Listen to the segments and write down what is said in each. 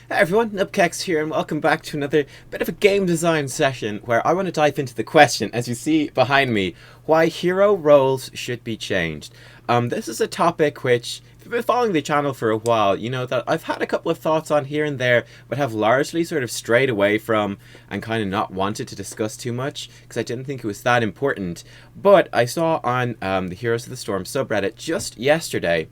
Hey everyone, Nubkeks here, and welcome back to another bit of a game design session where I want to dive into the question, as you see behind me, why hero roles should be changed. This is a topic which, if you've been following the channel for a while, you know that I've had a couple of thoughts on here and there, but have largely sort of strayed away from and kind of not wanted to discuss too much because I didn't think it was that important. But I saw on the Heroes of the Storm subreddit just yesterday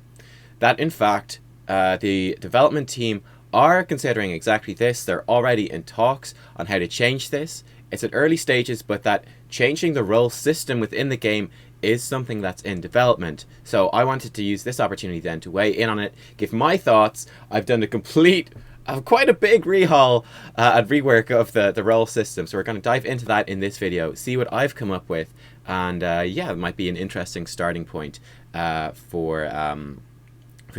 that in fact the development team are considering exactly this. They're already in talks on how to change this. It's at early stages, but that changing the role system within the game is something that's in development. So I wanted to use this opportunity then to weigh in on it, give my thoughts. I've done quite a big rehaul and rework of the role system. So we're going to dive into that in this video, see what I've come up with, and yeah, it might be an interesting starting point for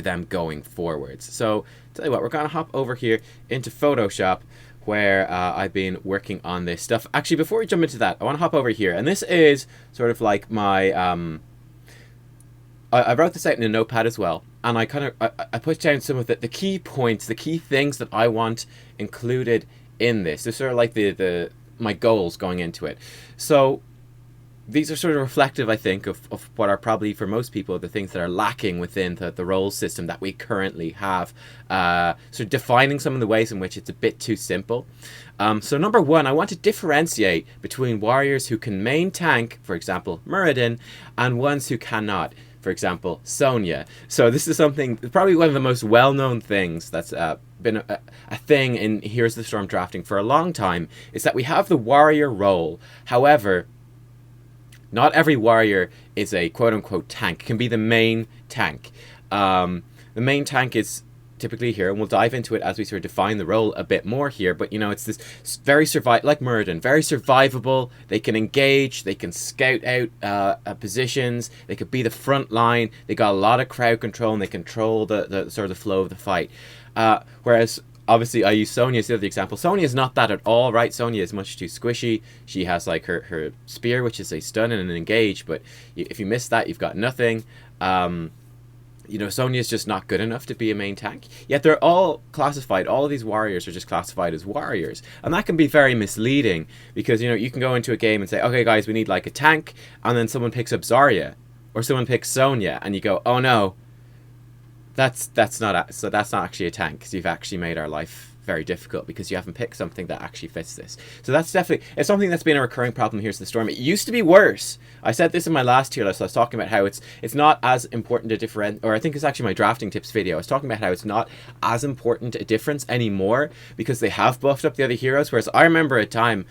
them going forwards. So tell you what, we're gonna hop over here into Photoshop where I've been working on this stuff. Actually, before we jump into that, I want to hop over here, and this is sort of like my I wrote this out in a notepad as well, and I put down some of the key points, the key things that I want included in this. They're sort of like my goals going into it. So these are sort of reflective, I think, of what are probably, for most people, the things that are lacking within the role system that we currently have. Sort of defining some of the ways in which it's a bit too simple. So number one, I want to differentiate between warriors who can main tank, for example, Muradin, and ones who cannot, for example, Sonya. So this is something, probably one of the most well-known things that's been a thing in Heroes of the Storm drafting for a long time, is that we have the warrior role. However, not every warrior is a quote-unquote tank. It can be the main tank. The main tank is typically here, and we'll dive into it as we sort of define the role a bit more here, but you know, it's this very like Muradin, very survivable. They can engage, they can scout out positions, they could be the front line, they got a lot of crowd control, and they control the sort of the flow of the fight. Whereas obviously, I use Sonya as the other example. Sonya is not that at all, right? Sonya is much too squishy. She has like her spear, which is a stun and an engage, but if you miss that, you've got nothing. You know, Sonya is just not good enough to be a main tank. Yet they're all classified. All of these warriors are just classified as warriors, and that can be very misleading because, you know, you can go into a game and say, okay, guys, we need like a tank, and then someone picks up Zarya or someone picks Sonya, and you go, oh no. That's not actually a tank, because you've actually made our life very difficult because you haven't picked something that actually fits this. So that's definitely, it's something that's been a recurring problem here in the Storm. It used to be worse. I said this in my last tier list. I was talking about how it's not as important a different, or I think it's actually my drafting tips video. I was talking about how it's not as important a difference anymore because they have buffed up the other heroes. Whereas I remember a time,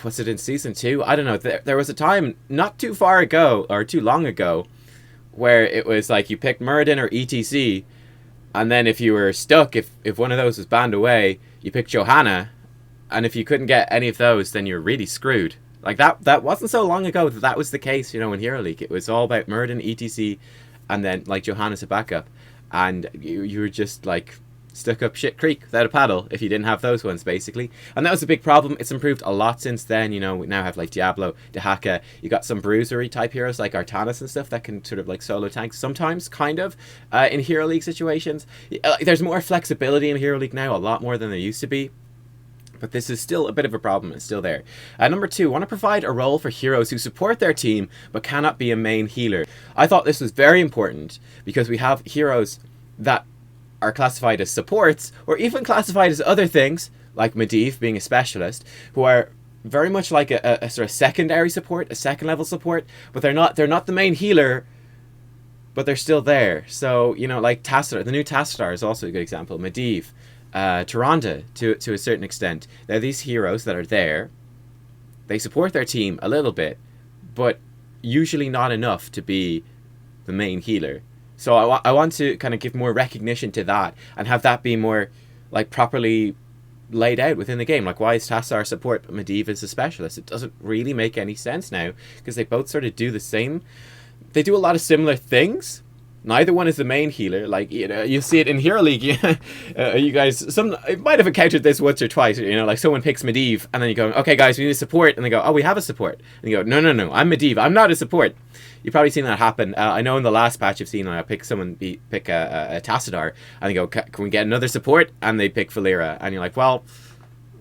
was it in season 2? I don't know. There was a time not too far ago or too long ago where it was like you picked Muradin or ETC, and then if you were stuck, if one of those was banned away, you picked Johanna, and if you couldn't get any of those, then you're really screwed. Like that wasn't so long ago that was the case, you know, in Hero League. It was all about Muradin, ETC, and then like Johanna's a backup, and you were just like stuck up shit creek without a paddle if you didn't have those ones, basically. And that was a big problem. It's improved a lot since then. You know, we now have like Diablo, Dehaka. You got some bruisery type heroes like Artanis and stuff that can sort of like solo tanks sometimes, kind of, in Hero League situations. There's more flexibility in Hero League now, a lot more than there used to be. But this is still a bit of a problem. It's still there. Number 2, I want to provide a role for heroes who support their team but cannot be a main healer. I thought this was very important because we have heroes that are classified as supports, or even classified as other things, like Medivh being a specialist, who are very much like a sort of secondary support, a second level support, but they're not the main healer, but they're still there. So, you know, like Tassadar, the new Tassadar is also a good example. Medivh, Tyrande to a certain extent. They're these heroes that are there. They support their team a little bit, but usually not enough to be the main healer. So I want to kind of give more recognition to that and have that be more like properly laid out within the game. Like, why is Tassadar support but Medivh is a specialist? It doesn't really make any sense now because they both sort of do the same. They do a lot of similar things, Neither one is the main healer. Like, you know, you see it in Hero League. You guys, I might have encountered this once or twice. You know, like someone picks Medivh, and then you go, okay, guys, we need a support, and they go, oh, we have a support, and you go, no, no, no, I'm Medivh, I'm not a support. You've probably seen that happen. I know in the last patch I've seen, pick a Tassadar, and they go, can we get another support? And they pick Valeera, and you're like, well,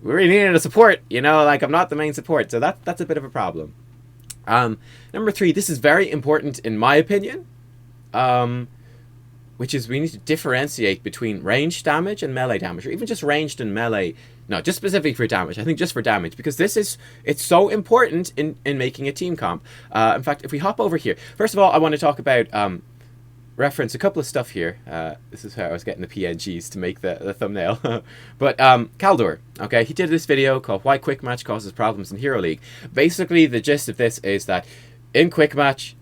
we really needed a support. You know, like I'm not the main support, so that's a bit of a problem. Number 3, this is very important in my opinion. Which is we need to differentiate between ranged damage and melee damage, or even just ranged and melee. No, just specifically for damage. I think just for damage, because it's so important in making a team comp. In fact, if we hop over here, first of all, I want to talk about reference a couple of stuff here. This is how I was getting the PNGs to make the thumbnail. But Kaldor, okay, he did this video called "Why Quick Match Causes Problems in Hero League." Basically, the gist of this is that in Quick Match,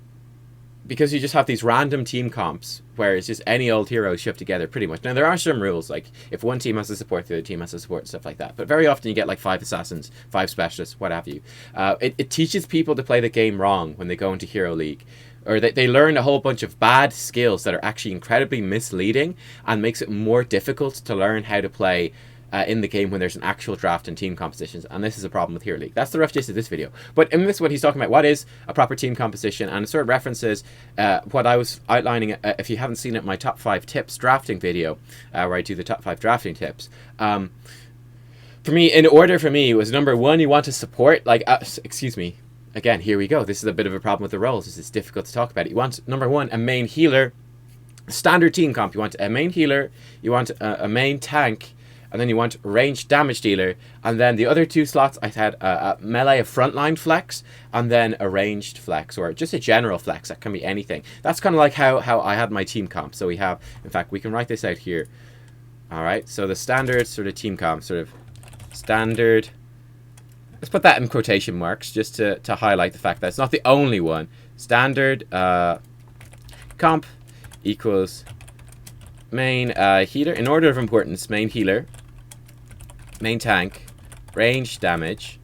because you just have these random team comps where it's just any old hero shoved together pretty much. Now, there are some rules, like if one team has a support, the other team has a support, and stuff like that. But very often you get like 5 assassins, 5 specialists, what have you. It teaches people to play the game wrong when they go into Hero League. Or they learn a whole bunch of bad skills that are actually incredibly misleading, and makes it more difficult to learn how to play in the game when there's an actual draft and team compositions, and this is a problem with Hero League. That's the rough gist of this video. But in this, what he's talking about, what is a proper team composition, and it sort of references what I was outlining, if you haven't seen it, my top 5 tips drafting video, where I do the top 5 drafting tips. For me, in order for me, it was number 1, you want to support, like, excuse me, again, here we go. This is a bit of a problem with the roles. It's difficult to talk about it. You want, number 1, a main healer, standard team comp. You want a main healer, you want a main tank, and then you want a ranged damage dealer, and then the other 2 slots I had a melee, a frontline flex, and then a ranged flex, or just a general flex. That can be anything. That's kind of like how I had my team comp. So we have, in fact, we can write this out here. All right, so the standard sort of team comp, sort of standard. Let's put that in quotation marks just to highlight the fact that it's not the only one. Standard comp equals main healer, in order of importance, main healer, main tank, range damage.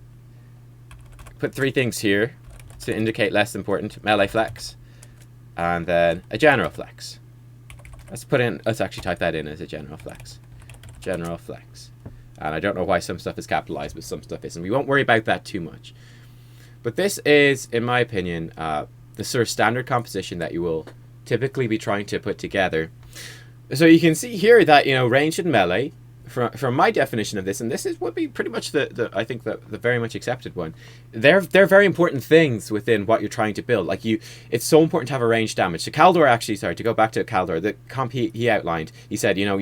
Put 3 things here to indicate less important. Melee flex, and then a general flex. Let's actually type that in as a general flex. General flex. And I don't know why some stuff is capitalized, but some stuff isn't. We won't worry about that too much. But this is, in my opinion, the sort of standard composition that you will typically be trying to put together. So you can see here that, you know, ranged and melee, from my definition of this, and this would be pretty much I think the very much accepted one. They're very important things within what you're trying to build. Like it's so important to have a ranged damage. So Kaldor actually, sorry, to go back to Kaldor, the comp he outlined, he said, you know,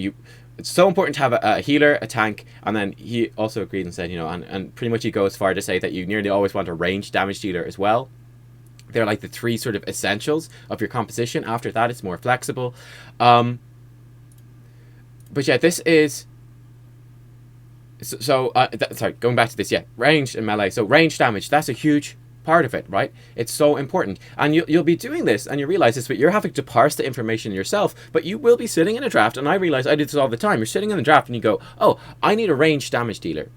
it's so important to have a healer, a tank, and then he also agreed and said, you know, and pretty much he goes as far to say that you nearly always want a ranged damage dealer as well. They're like the 3 sort of essentials of your composition. After that, it's more flexible. But yeah, this is... sorry, going back to this, yeah, ranged and melee. So ranged damage, that's a huge part of it, right? It's so important. And you'll be doing this, and you realize this, but you're having to parse the information yourself. But you will be sitting in a draft, and I realize I do this all the time. You're sitting in the draft, and you go, oh, I need a ranged damage dealer.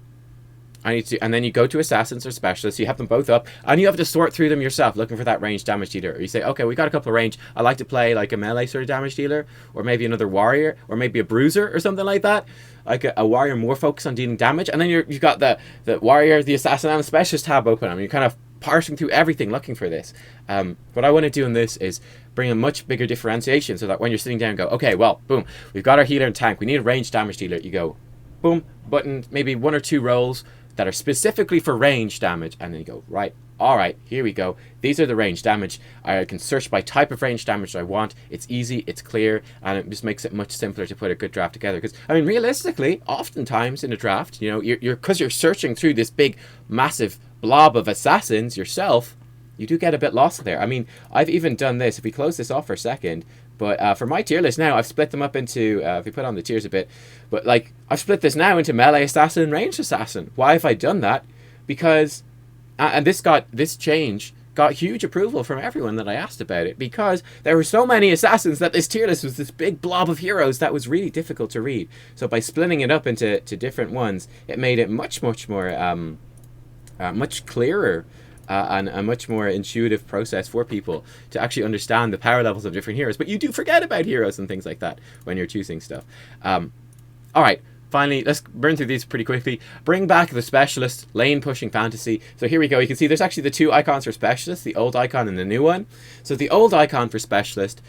And then you go to assassins or specialists, you have them both up, and you have to sort through them yourself, looking for that ranged damage dealer. Or you say, okay, we got a couple of range. I like to play like a melee sort of damage dealer, or maybe another warrior, or maybe a bruiser or something like that. Like a warrior more focused on dealing damage, and then you've got the warrior, the assassin, and the specialist tab open. I mean, you're kind of parsing through everything looking for this. What I want to do in this is bring a much bigger differentiation, so that when you're sitting down and go, okay, well, boom, we've got our healer and tank, we need a ranged damage dealer. You go, boom, button, maybe 1 or 2 roles that are specifically for range damage, and then you go, right, all right, here we go, these are the range damage. I can search by type of range damage I want. It's easy, it's clear, and it just makes it much simpler to put a good draft together. Because I mean, realistically, oftentimes in a draft, you know, because you're searching through this big massive blob of assassins yourself, you do get a bit lost there. I mean, I've even done this. If we close this off for a second, but for my tier list now, I've split them up into, if we put on the tiers a bit, but like, I've split this now into melee assassin and ranged assassin. Why have I done that? Because, and this change got huge approval from everyone that I asked about it, because there were so many assassins that this tier list was this big blob of heroes that was really difficult to read. So by splitting it up into different ones, it made it much more, much clearer. and a much more intuitive process for people to actually understand the power levels of different heroes. But you do forget about heroes and things like that when you're choosing stuff. All right. Finally, let's burn through these pretty quickly. Bring back the specialist, lane pushing fantasy. So here we go. You can see there's actually the two icons for specialist, the old icon and the new one. So the old icon for specialist,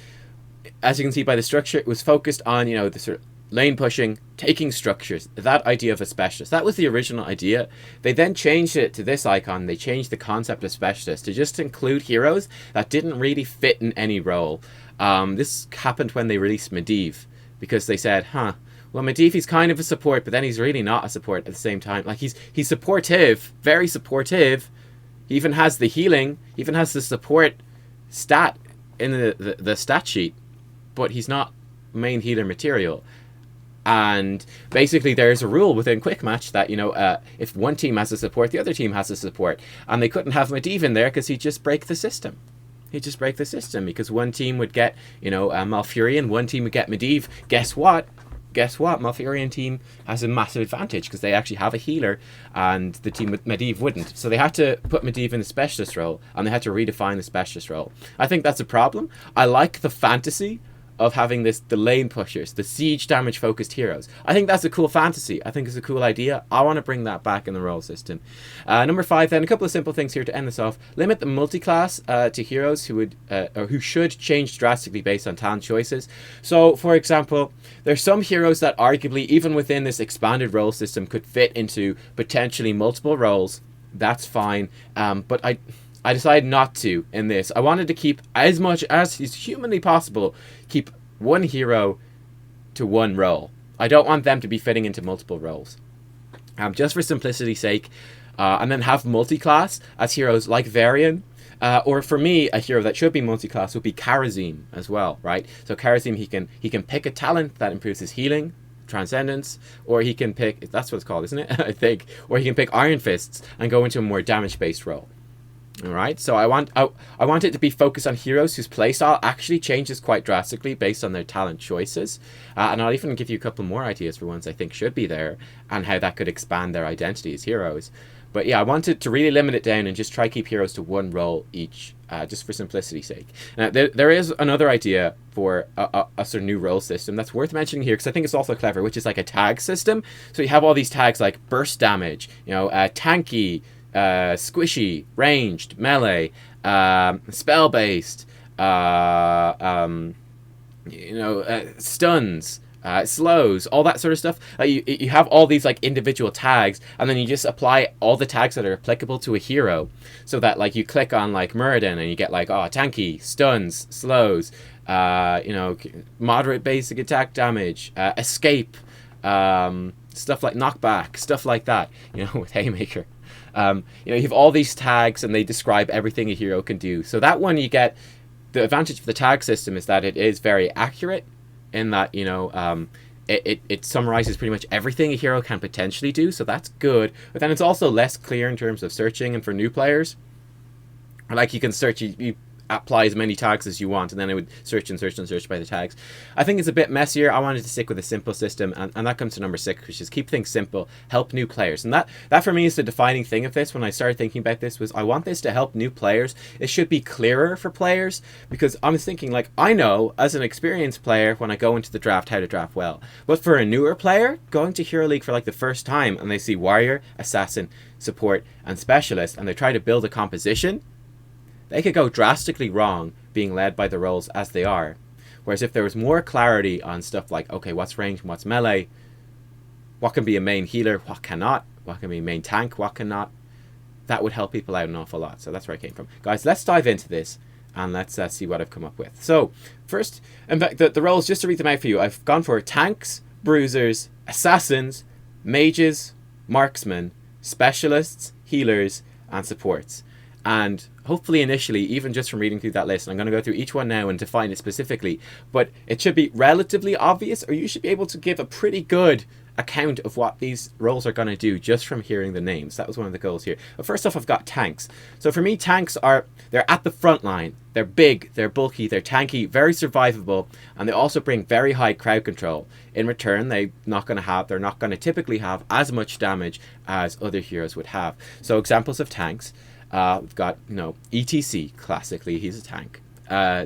as you can see by the structure, it was focused on, you know, the sort of lane pushing, taking structures, that idea of a specialist. That was the original idea. They then changed it to this icon. They changed the concept of specialist to just include heroes that didn't really fit in any role. This happened when they released Medivh, because they said, well, Medivh, he's kind of a support, but then he's really not a support at the same time. Like, he's supportive, very supportive. He even has the healing, he even has the support stat in the stat sheet, but he's not main healer material. And basically there's a rule within Quick Match that, you know, if one team has a support, the other team has a support. And they couldn't have Medivh in there because he'd just break the system. He'd just break the system because one team would get, you know, Malfurion, one team would get Medivh. Guess what? Malfurion team has a massive advantage because they actually have a healer and the team with Medivh wouldn't. So they had to put Medivh in the specialist role and they had to redefine the specialist role. I think that's a problem. I like the fantasy of having the lane pushers, the siege damage focused heroes. I think that's a cool fantasy. I think it's a cool idea. I want to bring that back in the role system. Number 5 then, a couple of simple things here to end this off. Limit the multi-class to heroes who would or who should change drastically based on talent choices. So for example, there's some heroes that arguably even within this expanded role system could fit into potentially multiple roles. That's fine. But I decided not to in this. I wanted to keep as much as is humanly possible, keep one hero to one role. I don't want them to be fitting into multiple roles. Just for simplicity's sake. And then have multi-class as heroes like Varian. Or for me, a hero that should be multi-class would be Kharazim as well, right? So Kharazim, he can pick a talent that improves his healing, Transcendence, or he can pick, that's what it's called, isn't it? I think. Or he can pick Iron Fists and go into a more damage-based role. Alright, so I want it to be focused on heroes whose playstyle actually changes quite drastically based on their talent choices. And I'll even give you a couple more ideas for ones I think should be there and how that could expand their identity as heroes. But yeah, I wanted to really limit it down and just try to keep heroes to one role each, just for simplicity's sake. Now, there is another idea for a sort of new role system that's worth mentioning here because I think it's also clever, which is like a tag system. So you have all these tags like burst damage, you know, tanky, squishy, ranged, melee, spell based, stuns, slows, all that sort of stuff. You have all these like individual tags, and then you just apply all the tags that are applicable to a hero, so that like you click on like Muradin and you get like tanky, stuns, slows, moderate basic attack damage, escape, stuff like knockback, stuff like that. With Haymaker. You have all these tags and they describe everything a hero can do. So that one, you get the advantage of the tag system is that it is very accurate in that, it summarizes pretty much everything a hero can potentially do. So that's good. But then it's also less clear in terms of searching and for new players. Like you can search, you apply as many tags as you want, and then it would search and search and search by the tags. I think it's a bit messier. I wanted to stick with a simple system, and that comes to number 6, which is keep things simple, help new players. And that for me is the defining thing of this. When I started thinking about this, was I want this to help new players. It should be clearer for players, because I was thinking, like, I know as an experienced player when I go into the draft how to draft well, but for a newer player going to Hero League for like the first time and they see warrior, assassin, support, and specialist, and they try to build a composition, they could go drastically wrong being led by the roles as they are. Whereas if there was more clarity on stuff like, okay, what's range and what's melee, what can be a main healer, what cannot, what can be a main tank, what cannot, that would help people out an awful lot. So that's where I came from. Guys, let's dive into this and let's see what I've come up with. So first, in fact, the roles, just to read them out for you, I've gone for tanks, bruisers, assassins, mages, marksmen, specialists, healers, and supports. And hopefully initially, even just from reading through that list, and I'm going to go through each one now and define it specifically, but it should be relatively obvious, or you should be able to give a pretty good account of what these roles are going to do just from hearing the names. That was one of the goals here. But first off, I've got tanks. So for me, tanks they're at the front line. They're big, they're bulky, they're tanky, very survivable, and they also bring very high crowd control. In return, they're not going to typically have as much damage as other heroes would have. So examples of tanks. We've got, you know, ETC, classically, he's a tank.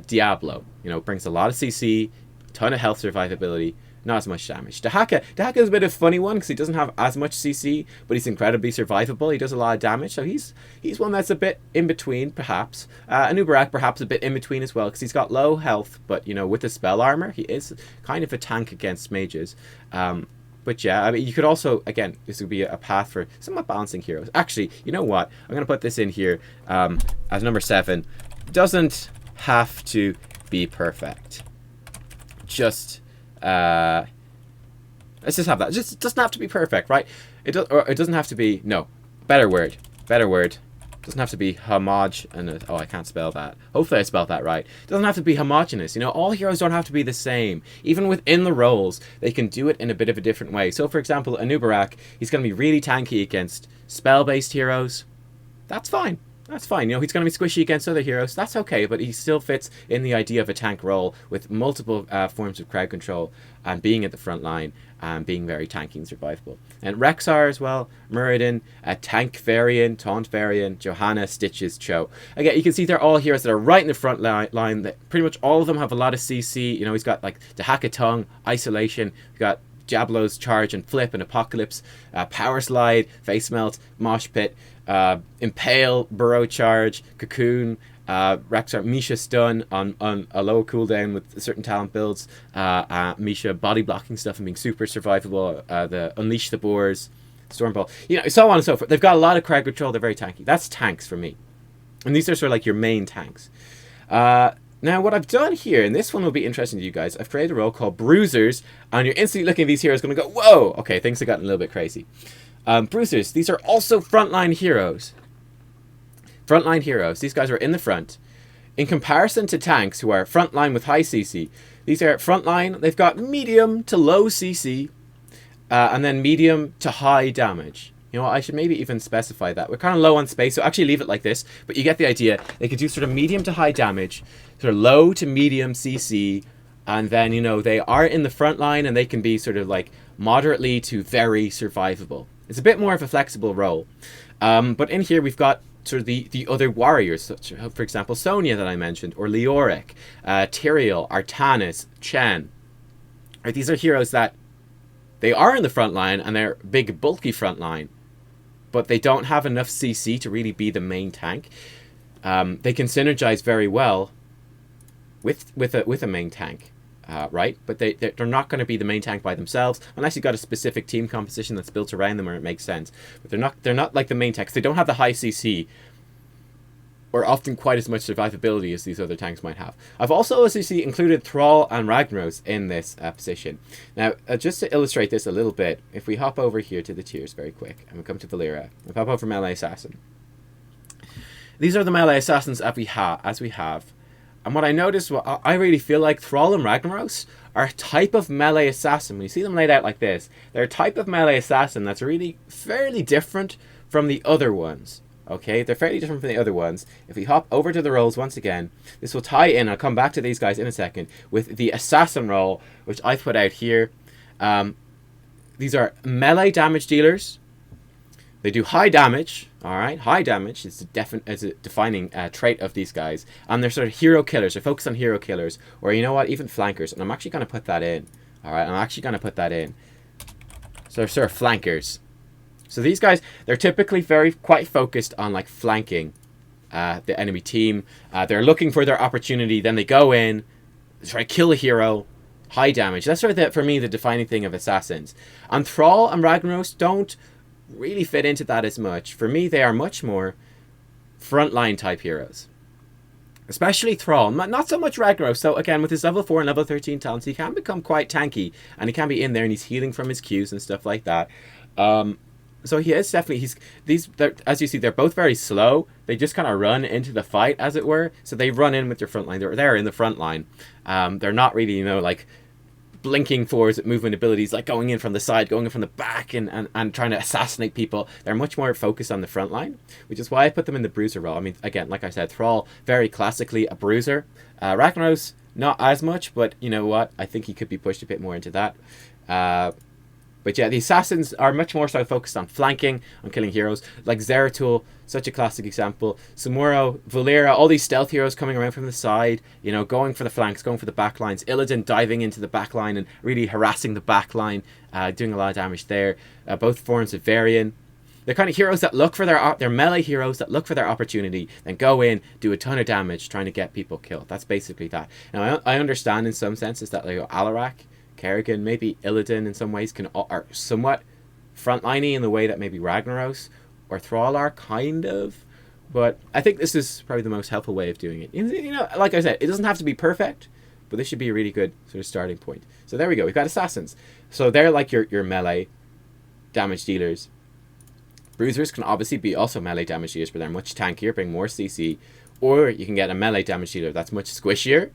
Diablo, you know, brings a lot of CC, ton of health survivability, not as much damage. Dahaka is a bit of a funny one because he doesn't have as much CC, but he's incredibly survivable. He does a lot of damage, so he's one that's a bit in between, perhaps. Nubkeks perhaps a bit in between as well because he's got low health, but, you know, with the spell armor, he is kind of a tank against mages. But yeah, I mean, you could also, again, this would be a path for somewhat balancing heroes. Actually, you know what? I'm going to put this in here as number 7. Doesn't have to be perfect. Just, let's just have that. Just doesn't have to be perfect, right? It doesn't have to be, no, better word. Doesn't have to be homogeneous. Oh, I can't spell that. Hopefully I spelled that right. Doesn't have to be homogeneous. You know, all heroes don't have to be the same. Even within the roles, they can do it in a bit of a different way. So, for example, a Nubkeks, he's going to be really tanky against spell-based heroes. That's fine. That's fine. You know, he's going to be squishy against other heroes. That's okay, but he still fits in the idea of a tank role with multiple forms of crowd control and being at the front line and being very tanky and survivable. And Rexar as well, Muradin, Tank Varian, Taunt Varian, Johanna, Stitches, Cho. Again, you can see they're all heroes that are right in the front line. That pretty much all of them have a lot of CC. You know, he's got like the Hack Tongue, Isolation. We've got Diablo's Charge and Flip and Apocalypse, Power Slide, Face Melt, Mosh Pit, Impale, Burrow Charge, Cocoon, Rexar, Misha Stun on a low cooldown with certain talent builds, Misha body blocking stuff and being super survivable, the Unleash the Boars, Stormball, you know, so on and so forth. They've got a lot of crowd control, they're very tanky. That's tanks for me. And these are sort of like your main tanks. Now, what I've done here, and this one will be interesting to you guys, I've created a role called Bruisers, and you're instantly looking at these heroes going to go, whoa, okay, things have gotten a little bit crazy. Bruisers, these are also frontline heroes. Frontline heroes, these guys are in the front. In comparison to tanks, who are frontline with high CC, these are frontline, they've got medium to low CC, and then medium to high damage. You know what, I should maybe even specify that. We're kind of low on space, so actually leave it like this, but you get the idea. They can do sort of medium to high damage, sort of low to medium CC, and then, you know, they are in the front line, and they can be sort of like moderately to very survivable. It's a bit more of a flexible role. But in here, we've got sort of the other warriors, such, for example, Sonya that I mentioned, or Leoric, Tyrael, Artanis, Chen. Right, these are heroes that they are in the front line, and they're big, bulky front line, but they don't have enough CC to really be the main tank. They can synergize very well with a main tank, right? But they're not going to be the main tank by themselves unless you've got a specific team composition that's built around them, or it makes sense. But they're not like the main tanks. They don't have the high CC or often quite as much survivability as these other tanks might have. I've also, as you see, included Thrall and Ragnaros in this position. Now, just to illustrate this a little bit, if we hop over here to the tiers very quick, and we come to Valera, we pop over Melee Assassin. These are the Melee Assassins as we have. And what I noticed, I really feel like Thrall and Ragnaros are a type of Melee Assassin. When you see them laid out like this, they're a type of Melee Assassin that's really fairly different from the other ones. Okay, they're fairly different from the other ones. If we hop over to the roles once again, this will tie in, I'll come back to these guys in a second, with the Assassin role, which I've put out here. These are melee damage dealers. They do high damage, alright? High damage is a defining trait of these guys. And they're sort of hero killers. They're focused on hero killers. Or you know what, even flankers. And I'm actually going to put that in. Alright, I'm actually going to put that in. So they're sort of flankers. So these guys, they're typically quite focused on like flanking the enemy team. They're looking for their opportunity. Then they go in, try to kill a hero. High damage. That's sort of, for me, the defining thing of assassins. And Thrall and Ragnaros don't really fit into that as much. For me, they are much more frontline type heroes. Especially Thrall, not so much Ragnaros. So again, with his level 4 and level 13 talents, he can become quite tanky. And he can be in there and he's healing from his Qs and stuff like that. So he is definitely, as you see, they're both very slow. They just kind of run into the fight, as it were. So they run in with your front line. They're in the front line. They're not really, you know, like blinking forwards movement abilities, like going in from the side, going in from the back, and trying to assassinate people. They're much more focused on the front line, which is why I put them in the bruiser role. I mean, again, like I said, Thrall, very classically a bruiser. Ragnaros, not as much, but you know what? I think he could be pushed a bit more into that. But yeah, the assassins are much more so focused on flanking, on killing heroes. Like Zeratul, such a classic example. Samuro, Valera, all these stealth heroes coming around from the side, you know, going for the flanks, going for the backlines. Illidan diving into the backline and really harassing the backline, doing a lot of damage there. Both forms of Varian. They're kind of heroes that look for they're melee heroes that look for their opportunity, then go in, do a ton of damage, trying to get people killed. That's basically that. Now, I understand in some senses that like Alarak, Kerrigan, maybe Illidan in some ways are somewhat frontliney in the way that maybe Ragnaros or Thrall are, kind of. But I think this is probably the most helpful way of doing it. You know, like I said, it doesn't have to be perfect, but this should be a really good sort of starting point. So there we go. We've got assassins. So they're like your melee damage dealers. Bruisers can obviously be also melee damage dealers, but they're much tankier, bring more CC. Or you can get a melee damage dealer that's much squishier,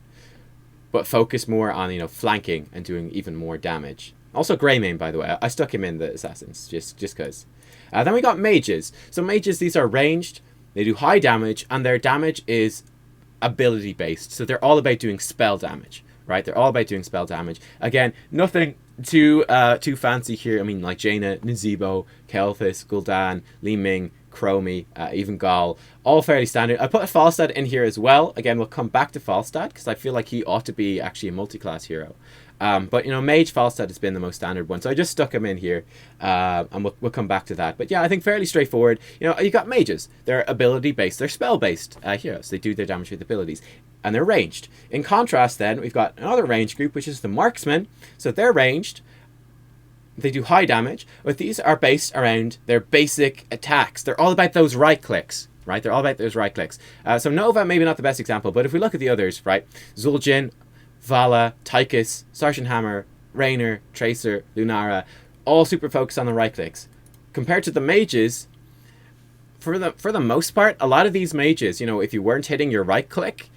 but focus more on, you know, flanking and doing even more damage. Also Greymane, by the way. I stuck him in the assassins, just because. Then we got mages. So mages, these are ranged. They do high damage, and their damage is ability based. So they're all about doing spell damage, right? They're all about doing spell damage. Again, nothing too fancy here. I mean, like Jaina, Nazeebo, Kel'Thas, Gul'dan, Li Ming, Chromie, even Gall, all fairly standard. I put Falstad in here as well. Again, we'll come back to Falstad because I feel like he ought to be actually a multi-class hero. But, you know, Mage Falstad has been the most standard one, so I just stuck him in here, and we'll come back to that. But yeah, I think fairly straightforward. You know, you got mages. They're ability-based. They're spell-based heroes. They do their damage with abilities, and they're ranged. In contrast, then, we've got another range group, which is the marksmen. So they're ranged. They do high damage, but these are based around their basic attacks. They're all about those right clicks, right? They're all about those right clicks. So Nova, maybe not the best example, but if we look at the others, right? Zul'jin, Vala, Tychus, Sergeant Hammer, Raynor, Tracer, Lunara, all super focused on the right clicks. Compared to the mages, for the most part, a lot of these mages, you know, if you weren't hitting your right click,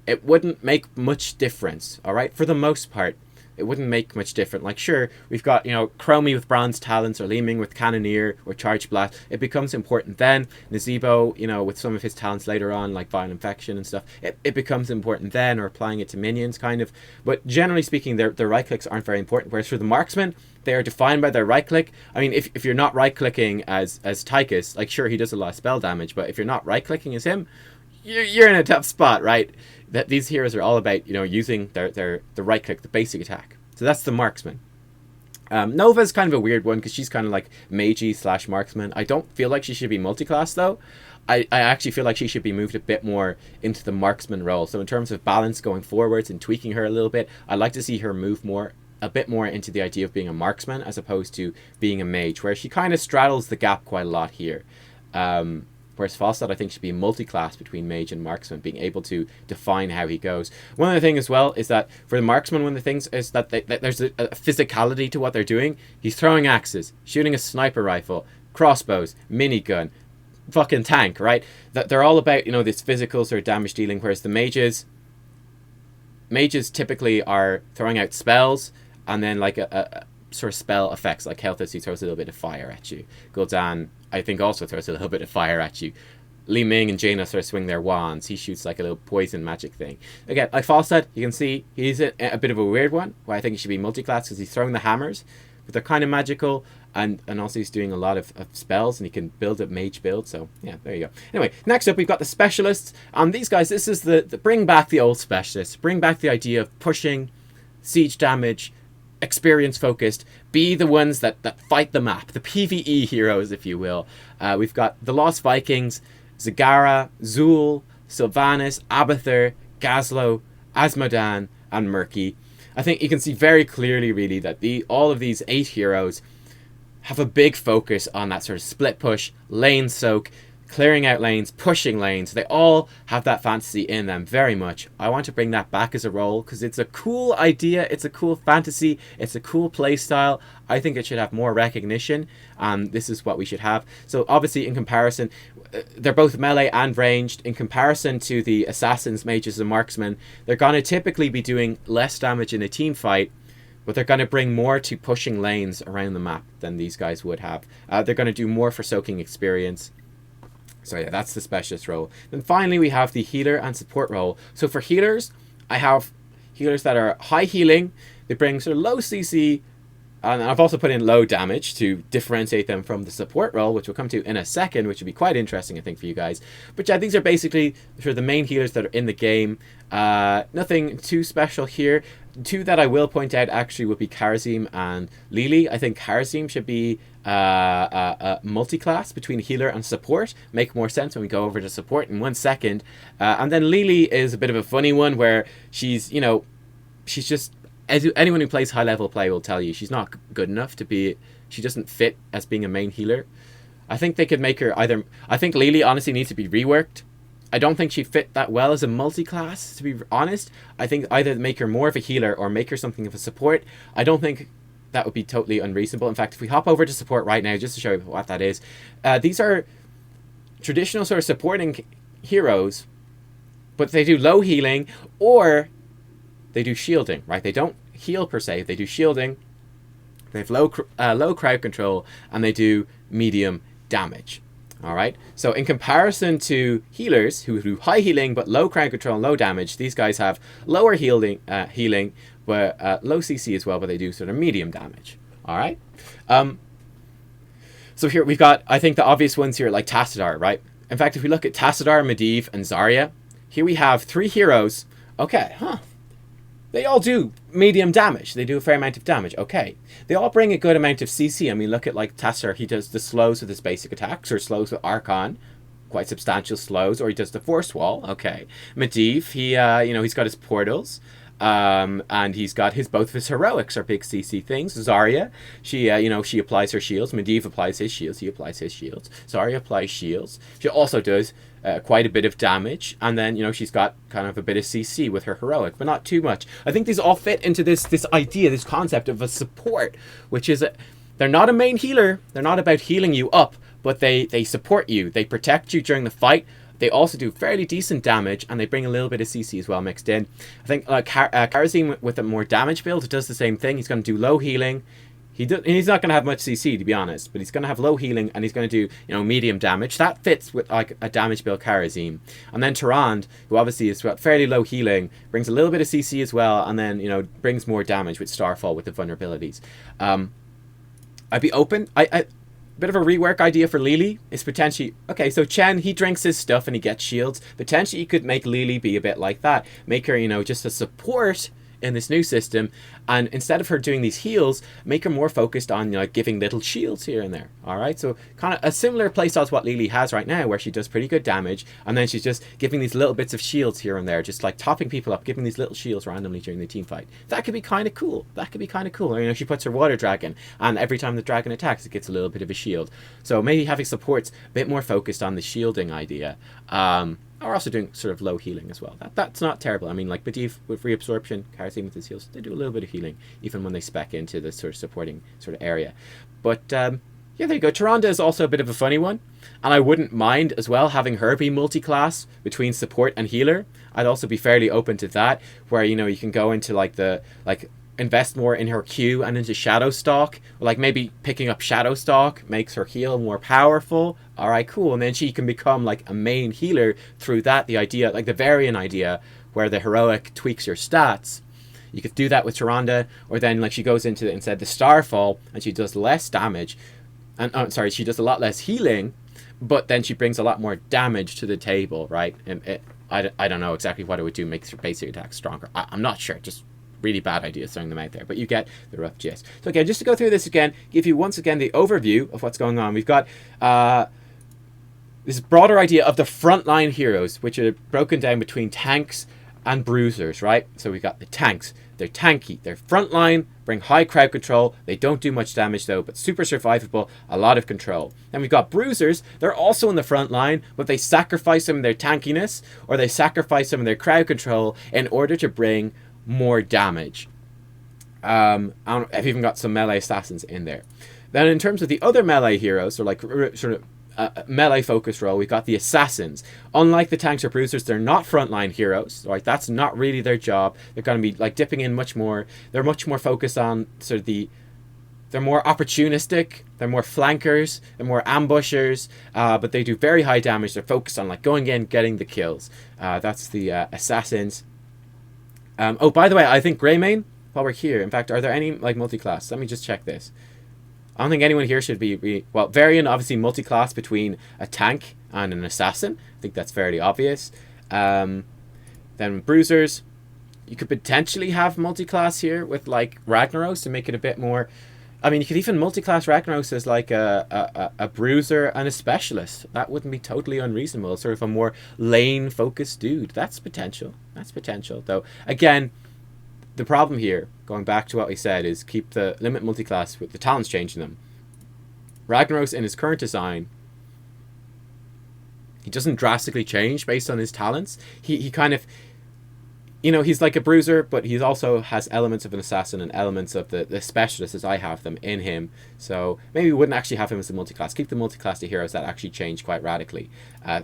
it wouldn't make much difference, all right? For the most part, it wouldn't make much difference. Like, sure, we've got, you know, Chromie with Bronze Talons, or Li Ming with Cannoneer or Charge Blast. It becomes important then. Nazeebo, you know, with some of his talents later on, like Vile Infection and stuff, it becomes important then, or applying it to minions, kind of. But generally speaking, their right clicks aren't very important. Whereas for the marksman, they are defined by their right click. I mean, if you're not right clicking as Tychus, like, sure, he does a lot of spell damage, but if you're not right clicking as him, you're in a tough spot, right? That these heroes are all about, you know, using the right click, the basic attack. So that's the marksman. Nova's kind of a weird one because she's kind of like magey / marksman. I don't feel like she should be multi-class though. I actually feel like she should be moved a bit more into the marksman role. So in terms of balance going forwards and tweaking her a little bit, I'd like to see her move a bit more into the idea of being a marksman as opposed to being a mage, where she kind of straddles the gap quite a lot here. Whereas Falstad, I think, should be multi-class between mage and marksman, being able to define how he goes. One other thing as well is that for the marksman, one of the things is that there's a physicality to what they're doing. He's throwing axes, shooting a sniper rifle, crossbows, minigun, fucking tank, right? That they're all about, you know, this physical sort of damage dealing, whereas the mages typically are throwing out spells and then like a sort of spell effects, like Kel'Thas, he throws a little bit of fire at you. Gul'dan, I think, also throws a little bit of fire at you. Li Ming and Jaina sort of swing their wands. He shoots like a little poison magic thing. Again, like Falstad, you can see he's a bit of a weird one, where I think he should be multi-class because he's throwing the hammers, but they're kind of magical, and also he's doing a lot of spells, and he can build a mage build. So yeah, there you go. Anyway, next up we've got the specialists. These guys, this is the bring back the old specialists, bring back the idea of pushing, siege damage, experience focused, be the ones that fight the map, the PvE heroes, if you will. We've got the Lost Vikings, Zagara, Zul, Sylvanas, Abathur, Gazlo, Azmodan, and Murky. I think you can see very clearly, really, that all of these 8 heroes have a big focus on that sort of split push, lane soak, clearing out lanes, pushing lanes. They all have that fantasy in them very much. I want to bring that back as a role because it's a cool idea, it's a cool fantasy, it's a cool play style. I think it should have more recognition, and this is what we should have. So obviously in comparison, they're both melee and ranged. In comparison to the assassins, mages, and marksmen, they're going to typically be doing less damage in a team fight, but they're going to bring more to pushing lanes around the map than these guys would have. They're going to do more for soaking experience. So yeah, that's the specialist role. Then finally we have the healer and support role. So for healers, I have healers that are high healing. They bring sort of low CC And I've also put in low damage to differentiate them from the support role, which we'll come to in a second, which would be quite interesting, I think, for you guys. But yeah, these are basically sort of the main healers that are in the game. Nothing too special here. Two that I will point out actually would be Kharazim and Lily. I think Kharazim should be multi-class between healer and support. Make more sense when we go over to support in 1 second. And then Lily is a bit of a funny one where she's, you know, she's just... Anyone who plays high-level play will tell you she's not good enough to be... She doesn't fit as being a main healer. I think they could make her either... I think Lily honestly needs to be reworked. I don't think she fit that well as a multi-class, to be honest. I think either make her more of a healer or make her something of a support. I don't think that would be totally unreasonable. In fact, if we hop over to support right now, just to show you what that is. These are traditional sort of supporting heroes, but they do low healing or... they do shielding, right? They don't heal per se. They do shielding. They have low crowd control, and they do medium damage. All right. So in comparison to healers who do high healing but low crowd control and low damage, these guys have lower healing, but low CC as well, but they do sort of medium damage. All right. So here we've got, I think, the obvious ones here, like Tassadar, right? In fact, if we look at Tassadar, Medivh, and Zarya, here we have 3 heroes. Okay, They all do medium damage. They do a fair amount of damage. Okay. They all bring a good amount of CC. I mean, look at like Tassadar. He does the slows with his basic attacks, or slows with Archon. Quite substantial slows. Or he does the Force Wall. Okay. Medivh, he, you know, he's got his portals. And he's got both of his heroics are big CC things. Zarya, she, you know, she applies her shields. Medivh applies his shields. He applies his shields. Zarya applies shields. She also does quite a bit of damage, and then, you know, she's got kind of a bit of CC with her heroic, but not too much. I think these all fit into this idea, this concept of a support, which is they're not a main healer. They're not about healing you up, but they support you. They protect you during the fight. They also do fairly decent damage, and they bring a little bit of CC as well mixed in. I think Kharazim with a more damage build does the same thing. He's going to do low healing. He's not going to have much CC, to be honest, but he's going to have low healing, and he's going to do, you know, medium damage. That fits with like a damage build Kharazim. And then Tyrande, who obviously is fairly low healing, brings a little bit of CC as well, and then, you know, brings more damage with Starfall with the vulnerabilities. I'd be open. Bit of a rework idea for Lily is potentially... Okay, so Chen, he drinks his stuff and he gets shields. Potentially you could make Lily be a bit like that. Make her, you know, just a support in this new system, and instead of her doing these heals, make her more focused on, you know, giving little shields here and there. All right, so kind of a similar playstyle to what Lily has right now, where she does pretty good damage, and then she's just giving these little bits of shields here and there, just like topping people up, giving these little shields randomly during the team fight. That could be kind of cool. That could be kind of cool. Or, you know, she puts her water dragon, and every time the dragon attacks, it gets a little bit of a shield. So maybe having supports a bit more focused on the shielding idea. Are also doing sort of low healing as well. That's not terrible. I mean, like Medivh with reabsorption, Kharazim with his heals, they do a little bit of healing, even when they spec into the sort of supporting sort of area. But yeah, there you go. Tyrande is also a bit of a funny one, and I wouldn't mind as well having her be multi-class between support and healer. I'd also be fairly open to that, where, you know, you can go into like invest more in her Q and into Shadow Stalk. Like maybe picking up Shadow Stalk makes her heal more powerful. All right, cool. And then she can become like a main healer through that. The idea, like the variant idea, where the heroic tweaks your stats. You could do that with Tyrande, or then like she goes into instead the Starfall and she does less damage. And she does a lot less healing, but then she brings a lot more damage to the table, right? And I don't know exactly what it would do, makes her basic attack stronger. I'm not sure, just really bad ideas throwing them out there, but you get the rough gist. So again, just to go through this again, give you once again the overview of what's going on. We've got this broader idea of the frontline heroes, which are broken down between tanks and bruisers, right? So we've got the tanks. They're tanky, they're frontline, bring high crowd control. They don't do much damage though, but super survivable, a lot of control. Then we've got bruisers. They're also in the front line, but they sacrifice some of their tankiness, or they sacrifice some of their crowd control in order to bring more damage. I've even got some melee assassins in there. Then in terms of the other melee heroes, or like sort of melee focused role, we've got the assassins. Unlike the tanks or bruisers, they're not frontline heroes, right? That's not really their job. They're going to be like dipping in much more. They're much more focused on sort of they're more opportunistic, they're more flankers, they're more ambushers, but they do very high damage. They're focused on like going in, getting the kills. That's the assassins. Oh, by the way, I think Greymane, while we're here, in fact, are there any like multi-class? Let me just check this. I don't think anyone here should be well, Varian, obviously multi-class between a tank and an assassin. I think that's fairly obvious. Then bruisers, you could potentially have multi-class here with like Ragnaros to make it a bit more. I mean, you could even multi-class Ragnaros as like a bruiser and a specialist. That wouldn't be totally unreasonable. Sort of a more lane-focused dude. That's potential. That's potential. Though, again, the problem here, going back to what we said, is keep the limit multi-class with the talents changing them. Ragnaros in his current design, he doesn't drastically change based on his talents. He kind of, you know, he's like a bruiser, but he also has elements of an assassin and elements of the specialist as I have them in him. So maybe we wouldn't actually have him as a multi-class. Keep the multi-class to heroes that actually change quite radically,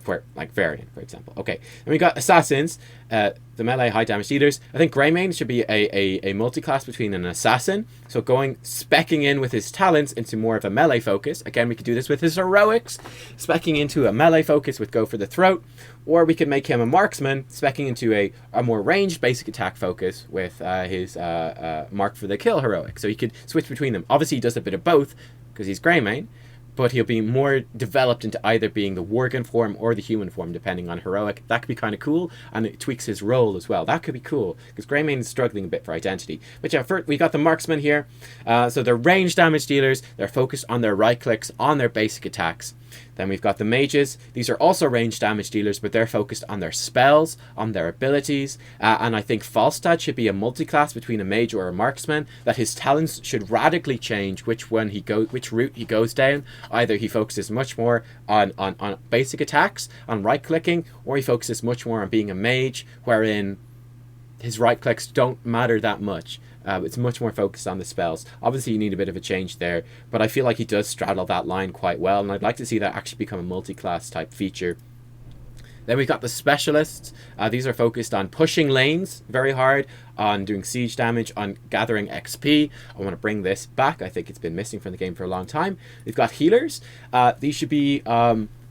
for like Varian, for example. Okay, and we got assassins, the melee high damage dealers. I think Greymane should be a multi-class between an assassin, so specking in with his talents into more of a melee focus. Again, we could do this with his heroics, specking into a melee focus with go for the throat, or we could make him a marksman, specking into a more ranged basic attack focus with his mark for the kill heroic. So he could switch between them. Obviously, he does a bit of both because he's Greymane, but he'll be more developed into either being the Worgen form or the human form, depending on heroic. That could be kind of cool, and it tweaks his role as well. That could be cool, because Greymane is struggling a bit for identity. But yeah, first, we got the marksman here. So they're range damage dealers. They're focused on their right clicks, on their basic attacks. Then we've got the mages. These are also range damage dealers, but they're focused on their spells, on their abilities. And I think Falstad should be a multi-class between a mage or a marksman, that his talents should radically change which route he goes down. Either he focuses much more on basic attacks, on right-clicking, or he focuses much more on being a mage, wherein his right clicks don't matter that much. It's much more focused on the spells. Obviously, you need a bit of a change there, but I feel like he does straddle that line quite well, and I'd like to see that actually become a multi-class type feature. Then we've got the specialists. These are focused on pushing lanes very hard, on doing siege damage, on gathering XP. I want to bring this back. I think it's been missing from the game for a long time. We've got healers. These should be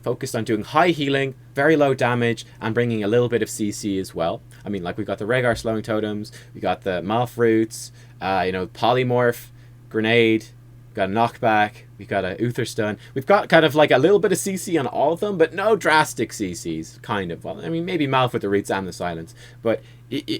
focused on doing high healing, very low damage, and bringing a little bit of CC as well. I mean, like, we've got the Rhaegar slowing totems, we got the Malfroots, polymorph, grenade, we've got a knockback, we've got a Uther stun. We've got kind of like a little bit of CC on all of them, but no drastic CCs, kind of. Well, I mean, maybe Malf with the roots and the silence, but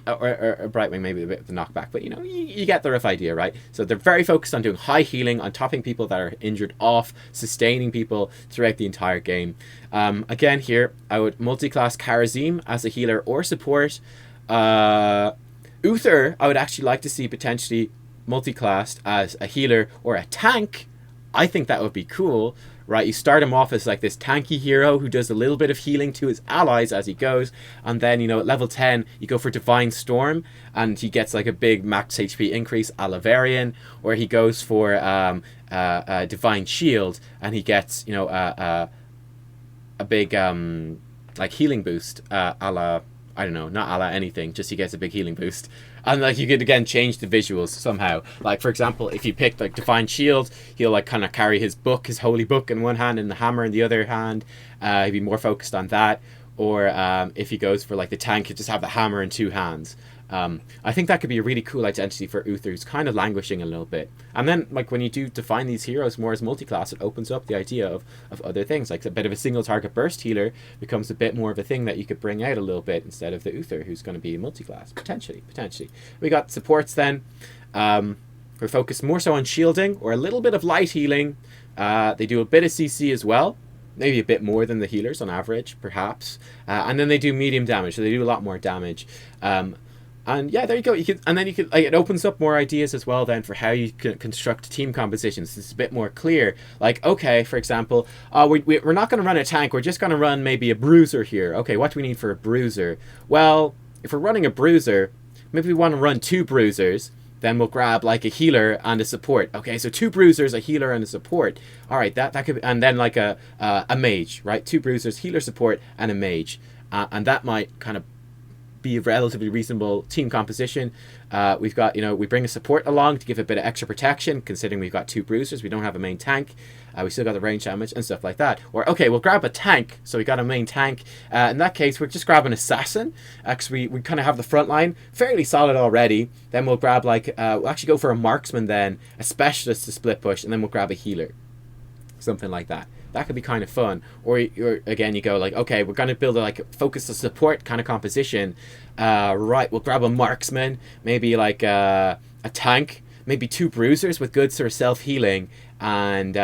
or Brightwing maybe a bit of the knockback, but you get the rough idea, right? So they're very focused on doing high healing, on topping people that are injured off, sustaining people throughout the entire game. Again, here I would multi-class Karazim as a healer or support. Uther, I would actually like to see potentially multi-classed as a healer or a tank. I think that would be cool, right? You start him off as like this tanky hero who does a little bit of healing to his allies as he goes, and then at level 10 you go for Divine Storm and he gets like a big max HP increase a la Varian, or he goes for Divine Shield and he gets a big like healing boost a la, I don't know, not a la anything, just he gets a big healing boost. And like you could again change the visuals somehow. Like, for example, if you pick like Divine Shield, he'll like kind of carry his holy book in one hand and the hammer in the other hand. He'd be more focused on that. Or if he goes for like the tank, he'd just have the hammer in two hands. I think that could be a really cool identity for Uther, who's kind of languishing a little bit. And then, like, when you do define these heroes more as multi-class, it opens up the idea of other things. Like, a bit of a single target burst healer becomes a bit more of a thing that you could bring out a little bit instead of the Uther, who's going to be multi-class. Potentially. We got supports then. We're focused more so on shielding or a little bit of light healing. They do a bit of CC as well. Maybe a bit more than the healers on average, perhaps. And then they do medium damage, so they do a lot more damage. And yeah, there you go. It opens up more ideas as well then for how you can construct team compositions. It's a bit more clear. Like, okay, for example, we're not going to run a tank. We're just going to run maybe a bruiser here. Okay, what do we need for a bruiser? Well, if we're running a bruiser, maybe we want to run 2 bruisers. Then we'll grab like a healer and a support. Okay, so 2 bruisers, a healer, and a support. All right, that could be, and then like a mage, right? 2 bruisers, healer, support, and a mage, and that might kind of be a relatively reasonable team composition. We've got, we bring a support along to give a bit of extra protection, considering we've got 2 bruisers. We don't have a main tank. We still got the range damage and stuff like that. Or, okay, we'll grab a tank. So we got a main tank. In that case, we're just grabbing assassin. Actually, we kind of have the front line fairly solid already. Then we'll grab, we'll actually go for a marksman then, a specialist to split push, and then we'll grab a healer. Something like that. That could be kind of fun. Or again, you go okay, we're going to build a focus the support kind of composition. Right, we'll grab a marksman, maybe a tank, maybe 2 bruisers with good sort of self-healing, and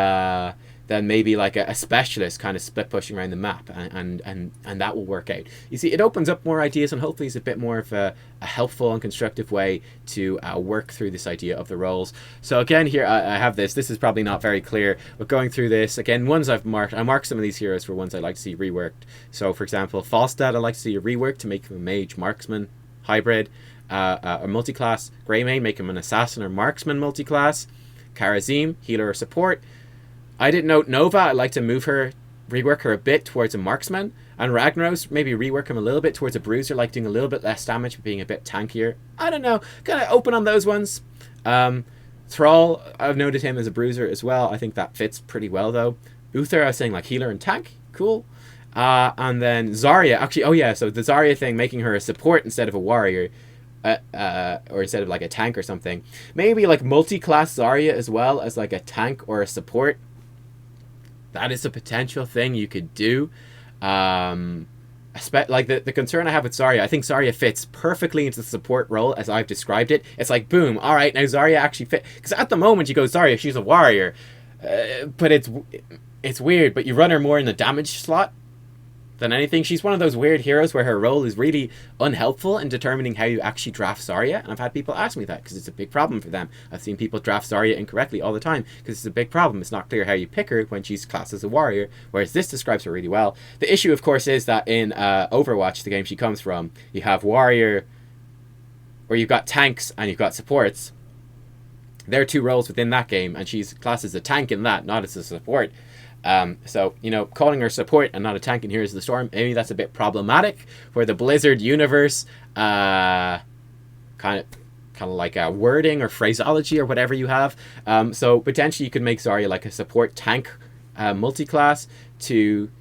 then maybe a specialist kind of split pushing around the map, and that will work out. You see, it opens up more ideas, and hopefully it's a bit more of a helpful and constructive way to work through this idea of the roles. So again, here I have this is probably not very clear, but going through this again, ones I marked some of these heroes for ones I'd like to see reworked. So for example, Falstad, I'd like to see a rework to make him a mage marksman hybrid. A multi-class Greymane, make him an assassin or marksman multi-class. Karazim, healer or support. I didn't note Nova. I'd like to rework her a bit towards a marksman. And Ragnaros, maybe rework him a little bit towards a bruiser, doing a little bit less damage, but being a bit tankier. I don't know. Kind of open on those ones. Thrall, I've noted him as a bruiser as well. I think that fits pretty well, though. Uther, I was saying healer and tank. Cool. And then Zarya. Actually, oh yeah, so the Zarya thing, making her a support instead of a warrior. Or instead of a tank or something. Maybe multi-class Zarya as well as a tank or a support. That is a potential thing you could do. The concern I have with Zarya, I think Zarya fits perfectly into the support role as I've described it. It's boom, alright, now Zarya actually fit. Because at the moment you go, Zarya, she's a warrior. But it's weird, but you run her more in the damage slot than anything. She's one of those weird heroes where her role is really unhelpful in determining how you actually draft Zarya, and I've had people ask me that because it's a big problem for them. I've seen people draft Zarya incorrectly all the time because it's a big problem. It's not clear how you pick her when she's classed as a warrior, whereas this describes her really well. The issue, of course, is that in Overwatch, the game she comes from, you have warrior, where you've got tanks and you've got supports. There are 2 roles within that game, and she's classed as a tank in that, not as a support. So, calling her support and not a tank in Heroes of the Storm, maybe that's a bit problematic for the Blizzard universe, kind of like a wording or phraseology or whatever you have. So potentially you could make Zarya a support tank multi-class to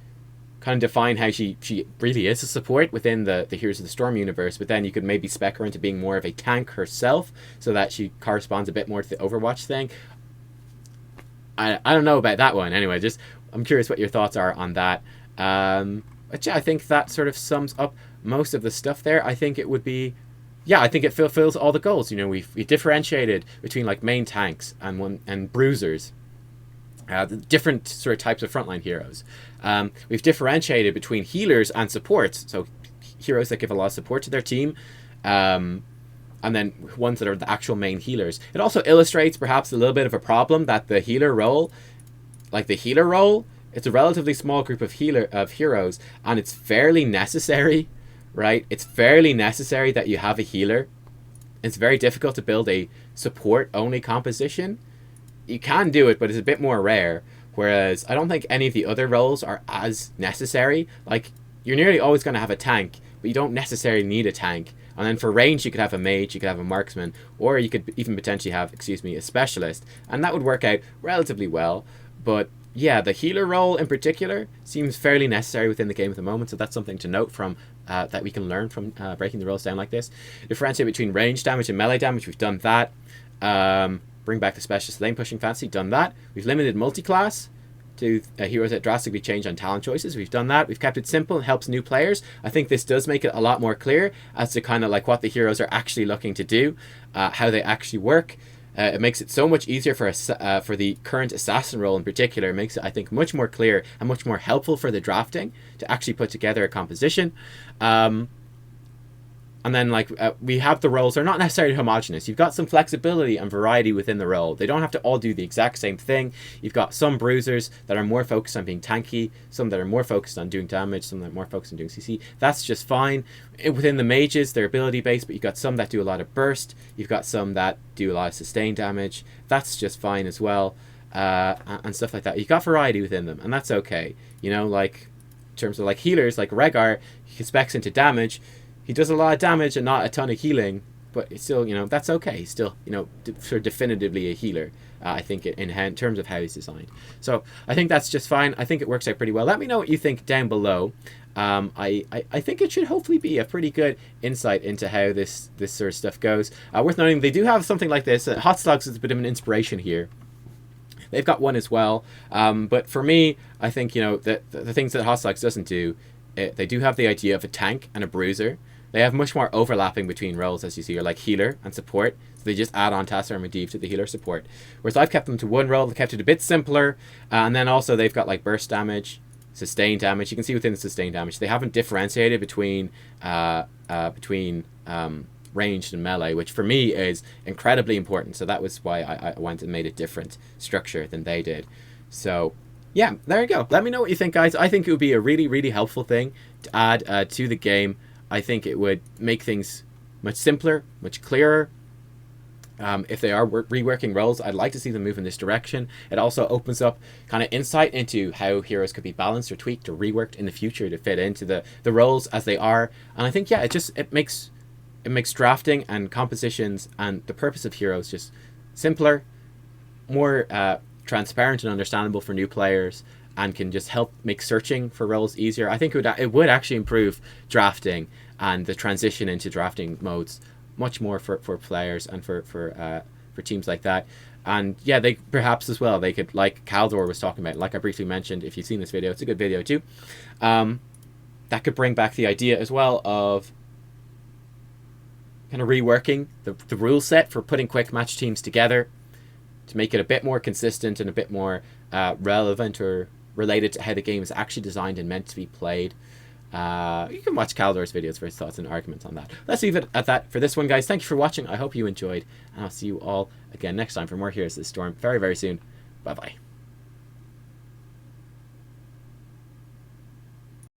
kind of define how she really is a support within the Heroes of the Storm universe, but then you could maybe spec her into being more of a tank herself so that she corresponds a bit more to the Overwatch thing. I don't know about that one. Anyway, I'm curious what your thoughts are on that. But yeah, I think that sort of sums up most of the stuff there. I think it would be, I think it fulfills all the goals. We've differentiated between main tanks and bruisers, the different sort of types of frontline heroes. We've differentiated between healers and supports, so heroes that give a lot of support to their team. And then ones that are the actual main healers. It also illustrates perhaps a little bit of a problem that the healer role, it's a relatively small group of heroes, and it's fairly necessary, right? It's fairly necessary that you have a healer. It's very difficult to build a support-only composition. You can do it, but it's a bit more rare. Whereas I don't think any of the other roles are as necessary. You're nearly always going to have a tank, but you don't necessarily need a tank. And then for range, you could have a mage, you could have a marksman, or you could even potentially have, a specialist. And that would work out relatively well. But yeah, the healer role in particular seems fairly necessary within the game at the moment. So that's something to note from that we can learn from breaking the roles down like this. Differentiate between range damage and melee damage, we've done that. Bring back the specialist lane pushing fantasy, done that. We've limited multi-class to heroes that drastically change on talent choices. We've done that. We've kept it simple and helps new players. I think this does make it a lot more clear as to kind of what the heroes are actually looking to do, how they actually work. It makes it so much easier for the current assassin role in particular. It makes it, I think, much more clear and much more helpful for the drafting to actually put together a composition. And then we have the roles are not necessarily homogenous. You've got some flexibility and variety within the role. They don't have to all do the exact same thing. You've got some bruisers that are more focused on being tanky, some that are more focused on doing damage, some that are more focused on doing CC. That's just fine. Within the mages, they're ability based, but you've got some that do a lot of burst. You've got some that do a lot of sustained damage. That's just fine as well, and stuff like that. You've got variety within them, and that's okay. In terms of healers, like Rhaegar, he specs into damage. he does a lot of damage and not a ton of healing, but it's still, you know, that's okay. He's still, you know, sort of definitively a healer. I think in terms of how he's designed. So I think that's just fine. I think it works out pretty well. Let me know what you think down below. I think it should hopefully be a pretty good insight into how this sort of stuff goes. Worth noting, they do have something like this. Hot Slugs is a bit of an inspiration here. They've got one as well. But for me, I think, you know, the things that Hot Slugs doesn't do, they do have the idea of a tank and a bruiser. They have much more overlapping between roles, as you see, or like healer and support. So they just add on Tasser and Medivh to the healer support. Whereas I've kept them to one role, they've kept it a bit simpler. And then also they've got like burst damage, sustained damage. You can see within the sustained damage, they haven't differentiated between ranged and melee, which for me is incredibly important. So that was why I went and made a different structure than they did. So yeah, there you go. Let me know what you think, guys. I think it would be a really, really helpful thing to add to the game. I think it would make things much simpler, much clearer. If they are reworking roles, I'd like to see them move in this direction. It also opens up kind of insight into how heroes could be balanced or tweaked or reworked in the future to fit into the roles as they are. And I think, yeah, it makes drafting and compositions and the purpose of heroes just simpler, more transparent and understandable for new players, and can just help make searching for roles easier. I think it would actually improve drafting and the transition into drafting modes much more for players and for teams like that. And yeah, they perhaps as well, they could, like Kaldor was talking about, like I briefly mentioned, if you've seen this video, it's a good video too. That could bring back the idea as well of kind of reworking the rule set for putting quick match teams together to make it a bit more consistent and a bit more relevant or related to how the game is actually designed and meant to be played. You can watch Kaldor's videos for his thoughts and arguments on that. Let's leave it at that for this one, guys. Thank you for watching. I hope you enjoyed, and I'll see you all again next time for more Heroes of the Storm very, very soon. Bye-bye.